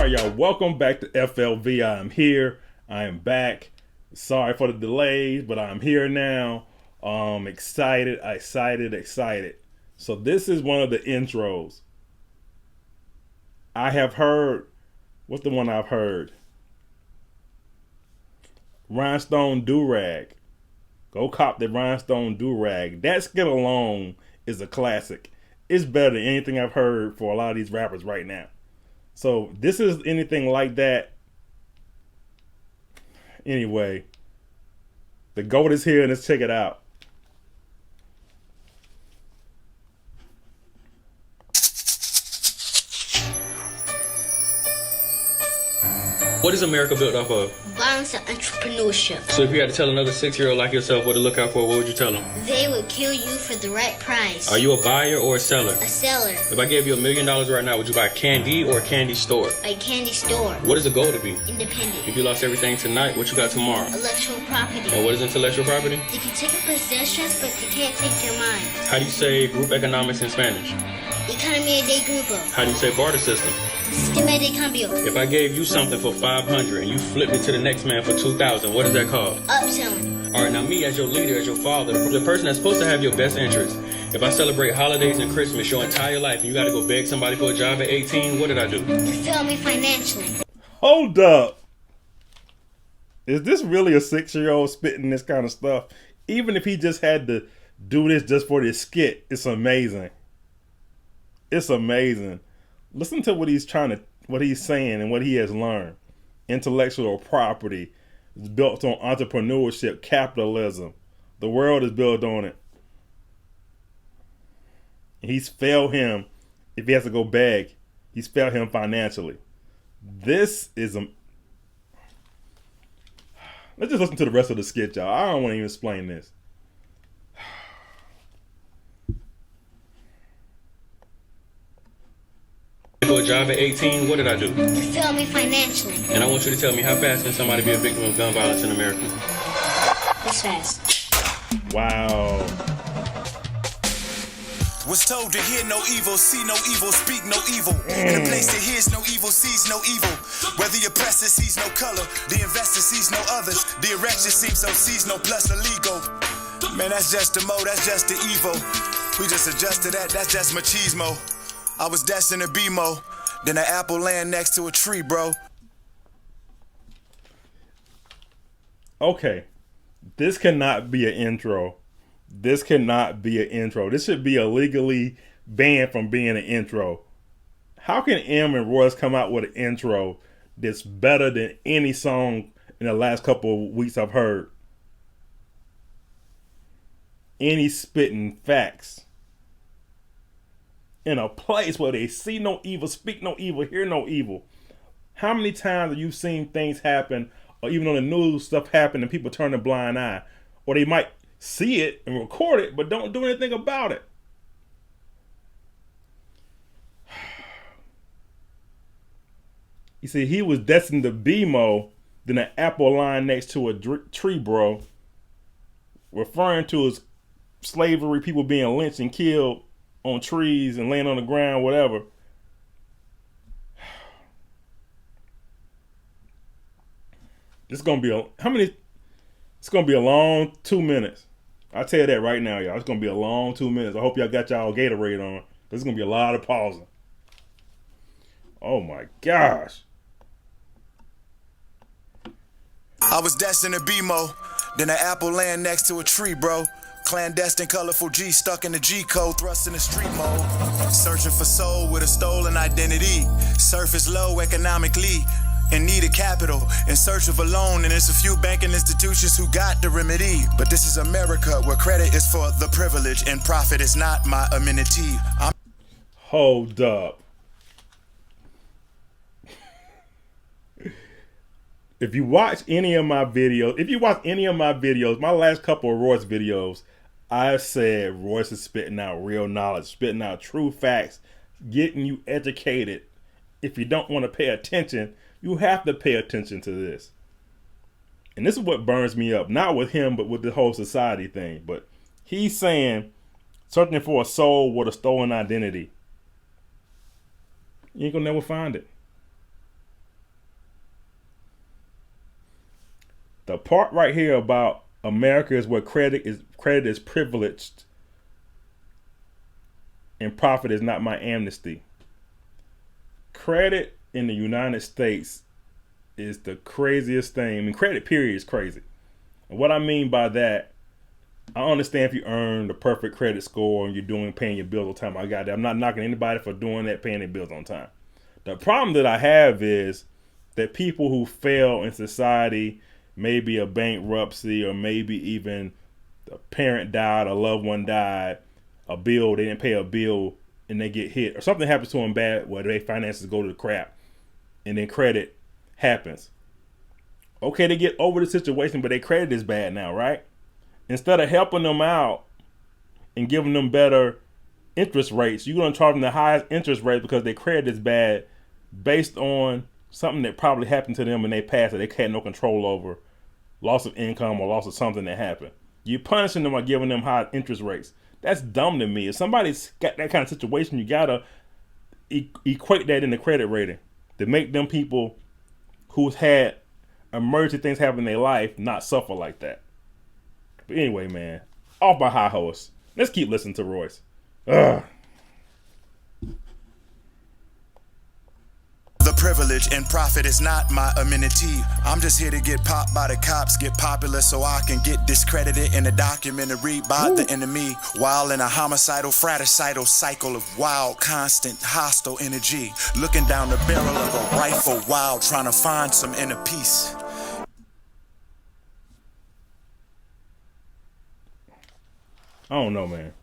right, y'all. Welcome back to FLV. I am here. I am back. Sorry for the delays, but I'm here now. Excited. So this is one of the intros. I have heard. What's the one I've heard? Rhinestone Do-Rag. Go cop the Rhinestone Do-Rag. That skit alone is a classic. It's better than anything I've heard for a lot of these rappers right now. So this is anything like that. Anyway, the GOAT is here and let's check it out. What is America built off of? Violence and entrepreneurship. So if you had to tell another 6-year-old like yourself what to look out for, what would you tell them? They would kill you for the right price. Are you a buyer or a seller? A seller. If I gave you $1 million right now, would you buy candy or a candy store? A candy store. What is the goal to be? Independent. If you lost everything tonight, what you got tomorrow? Intellectual property. And what is intellectual property? They can take your possessions, but they can't take your mind. How do you say group economics in Spanish? Economía de grupo. How do you say barter system? Sistema de cambio. If I gave you something for $500 and you flipped it to the next man for $2,000, what is that called? Upselling. All right, now me as your leader, as your father, the person that's supposed to have your best interest. If I celebrate holidays and Christmas your entire life and you got to go beg somebody for a job at 18, what did I do? You failed me financially. Hold up. Is this really a 6-year-old spitting this kind of stuff? Even if he just had to do this just for this skit, it's amazing. It's amazing. Listen to what he's saying and what he has learned. Intellectual property is built on entrepreneurship, capitalism. The world is built on it. He's failed him if he has to go beg. He's failed him financially. This is a... Let's just listen to the rest of the skit, y'all. I don't want to even explain this. For a job at 18, what did I do? You failed me financially. And I want you to tell me, how fast can somebody be a victim of gun violence in America? This fast. Wow. Was told to hear no evil, see no evil, speak no evil. In a place that hears no evil, sees no evil. Where the oppressor sees no color, the investor sees no others. The erection seems so sees no plus illegal. Man, that's just the mo, that's just the evil. We just adjusted that, that's just machismo. I was destined to be mo, then an apple land next to a tree, bro. Okay, this cannot be an intro. This cannot be an intro. This should be illegally banned from being an intro. How can M and Royce come out with an intro that's better than any song in the last couple of weeks I've heard? Any spitting facts. In a place where they see no evil, speak no evil, hear no evil. How many times have you seen things happen, or even on the news stuff happen and people turn a blind eye? Or they might see it and record it, but don't do anything about it. You see, he was destined to be Mo, than an apple line next to a tree, bro. Referring to his slavery, people being lynched and killed on trees and laying on the ground, whatever. It's gonna be it's gonna be a long 2 minutes. I'll tell you that right now, y'all. It's gonna be a long 2 minutes. I hope y'all got y'all Gatorade on. There's gonna be a lot of pausing. Oh my gosh. I was destined to be mo, then an apple land next to a tree, bro. Clandestine, colorful G stuck in the G code, thrust in the street mode. Searching for soul with a stolen identity. Surface low economically, in need of capital. In search of a loan, and it's a few banking institutions who got the remedy. But this is America, where credit is for the privilege and profit is not my amenity. Hold up. If you watch any of my videos, my last couple of Royce videos, I said Royce is spitting out real knowledge, spitting out true facts, getting you educated. If you don't want to pay attention, you have to pay attention to this. And this is what burns me up, not with him, but with the whole society thing. But he's saying, searching for a soul with a stolen identity. You ain't gonna never find it. The part right here about America is where credit is privileged and profit is not my amnesty. Credit in the United States is the craziest thing. I mean, credit period is crazy. And what I mean by that, I understand if you earn the perfect credit score and you're paying your bills on time. I got that. I'm not knocking anybody for doing that, paying their bills on time. The problem that I have is that people who fail in society, maybe a bankruptcy or maybe even a parent died, a loved one died, they didn't pay a bill and they get hit, or something happens to them bad where their finances go to the crap and then credit happens. Okay, they get over the situation, but their credit is bad now, right? Instead of helping them out and giving them better interest rates, you're going to charge them the highest interest rate because their credit is bad based on something that probably happened to them in their past that they had no control over, loss of income or loss of something that happened. You're punishing them by giving them high interest rates. That's dumb to me. If somebody's got that kind of situation, you got to equate that in the credit rating to make them people who's had emergency things happen in their life not suffer like that. But anyway, man, off my high horse. Let's keep listening to Royce. Ugh. The privilege and profit is not my amenity. I'm just here to get popped by the cops, get popular so I can get discredited in a documentary by the enemy. While in a homicidal, fratricidal cycle of wild, constant, hostile energy. Looking down the barrel of a rifle while trying to find some inner peace. I don't know, man.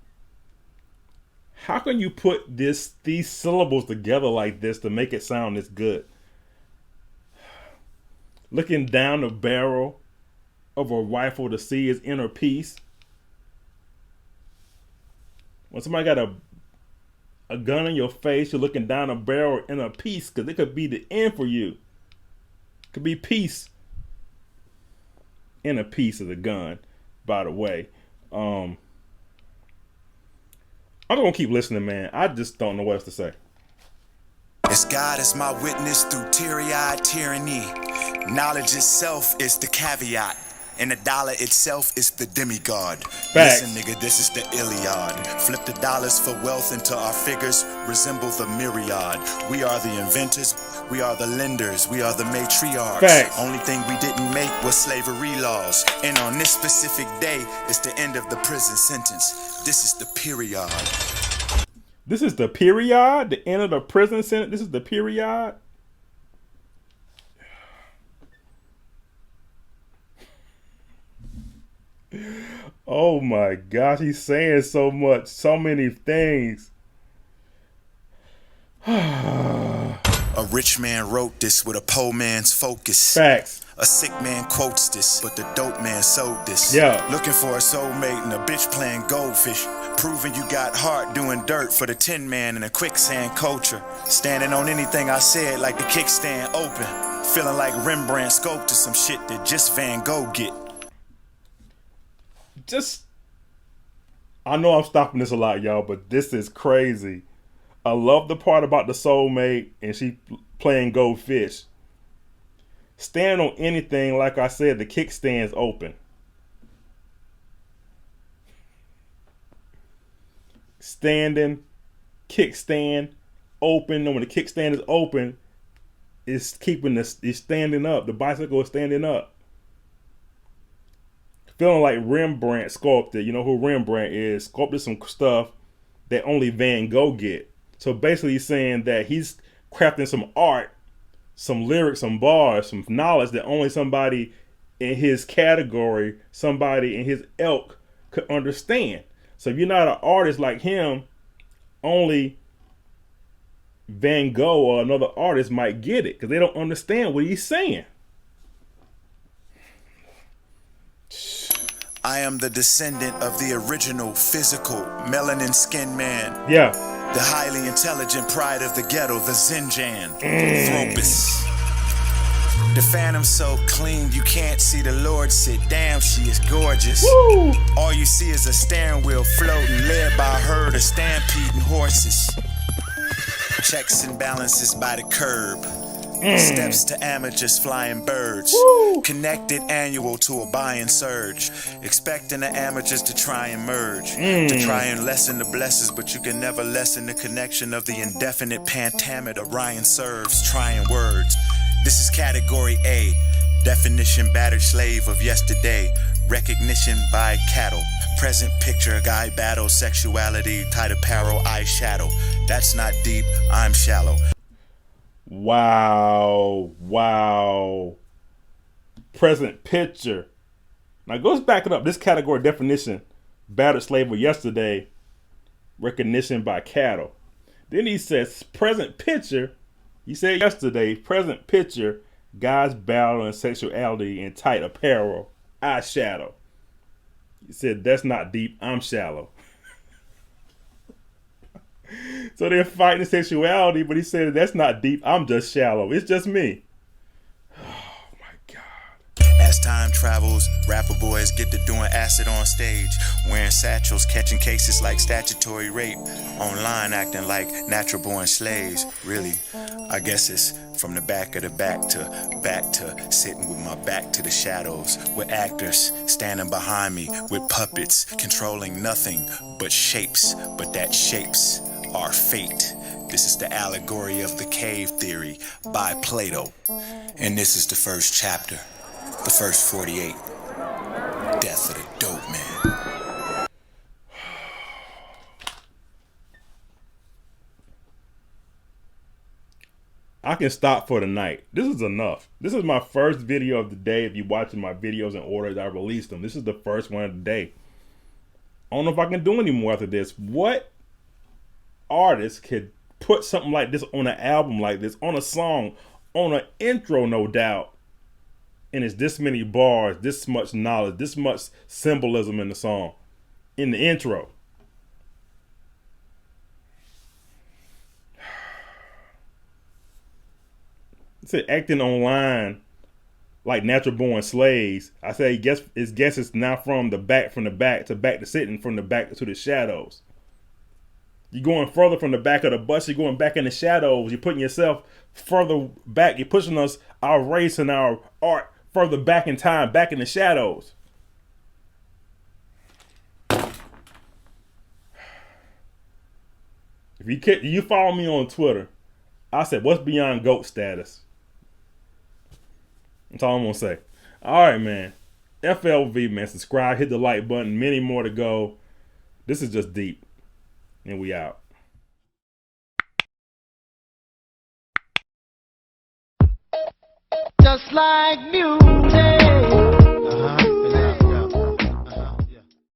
How can you put these syllables together like this to make it sound this good? Looking down the barrel of a rifle to see his inner peace. When somebody got a gun in your face, you're looking down a barrel in a peace because it could be the end for you. It could be peace in a piece of the gun, by the way. I'm gonna keep listening, man. I just don't know what else to say. As God is my witness through teary-eyed tyranny. Knowledge itself is the caveat, and the dollar itself is the demigod. Facts. Listen, nigga, this is the Iliad. Flip the dollars for wealth until our figures resemble the myriad. We are the inventors, we are the lenders, we are the matriarchs. Facts. Only thing we didn't make was slavery laws. And on this specific day, it's the end of the prison sentence. This is the period. This is the period? The end of the prison sentence? This is the period? Oh my gosh, he's saying so much, so many things. A rich man wrote this with a poor man's focus. Facts. A sick man quotes this, but the dope man sold this. Yeah. Looking for a soulmate and a bitch playing goldfish. Proving you got heart doing dirt for the tin man in a quicksand culture. Standing on anything I said like the kickstand open. Feeling like Rembrandt sculpted some shit that just Van Gogh get. I know I'm stopping this a lot, y'all, but this is crazy. I love the part about the soulmate and she playing goldfish. Stand on anything, like I said, the kickstand's open. Standing, kickstand, open. And when the kickstand is open, it's standing up. The bicycle is standing up. Feeling like Rembrandt sculpted. You know who Rembrandt is? Sculpted some stuff that only Van Gogh get. So basically he's saying that he's crafting some art, some lyrics, some bars, some knowledge that only somebody in his category, somebody in his ilk could understand. So if you're not an artist like him, only Van Gogh or another artist might get it because they don't understand what he's saying. I am the descendant of the original physical melanin skinned man. Yeah. The highly intelligent pride of the ghetto, the Zinjan, Thropus. The phantom so clean you can't see the Lord sit. Damn, she is gorgeous. Woo! All you see is a steering wheel floating, led by a herd of stampeding horses. Checks and balances by the curb. Steps to amateurs flying birds. Woo. Connected annual to a buying surge. Expecting the amateurs to try and merge. To try and lessen the blessings, but you can never lessen the connection of the indefinite pentameter Ryan serves. Trying words. This is category A. Definition battered slave of yesterday. Recognition by cattle. Present picture guy battle sexuality. Tight apparel eyeshadow. That's not deep, I'm shallow. Wow. Wow. Present picture. Now goes back it up. This category definition. Battered slave of yesterday. Recognition by cattle. Then he says present picture. He said yesterday, present picture, guys battling sexuality in tight apparel, eyeshadow. He said, that's not deep, I'm shallow. So they're fighting sexuality, but he said, that's not deep, I'm just shallow. It's just me. Oh my God. As time travels, rapper boys get to doing acid on stage, wearing satchels, catching cases like statutory rape, online acting like natural born slaves. Really, I guess it's from the back of the back to sitting with my back to the shadows, with actors standing behind me, with puppets controlling nothing but shapes, but that shapes our fate. This is the allegory of the cave theory by Plato, and this is the first chapter. The first 48. Death of the dope man. I can stop for the night. This is enough. This is my first video of the day. If you're watching my videos in order as I released them, this is the first one of the day. I don't know if I can do any more after this. What artist could put something like this on an album like this, on a song, on an intro, no doubt, and it's this many bars, this much knowledge, this much symbolism in the song, in the intro? It said acting online like natural born slaves. I say his guess is now from the back to sitting, from the back to the shadows. You're going further from the back of the bus, you're going back in the shadows, you're putting yourself further back, you're pushing us, our race and our art, further back in time, back in the shadows. If you follow me on Twitter, I said, what's beyond GOAT status? That's all I'm going to say. All right, man. FLV, man. Subscribe, hit the like button. Many more to go. This is just deep. And we out. Just like music.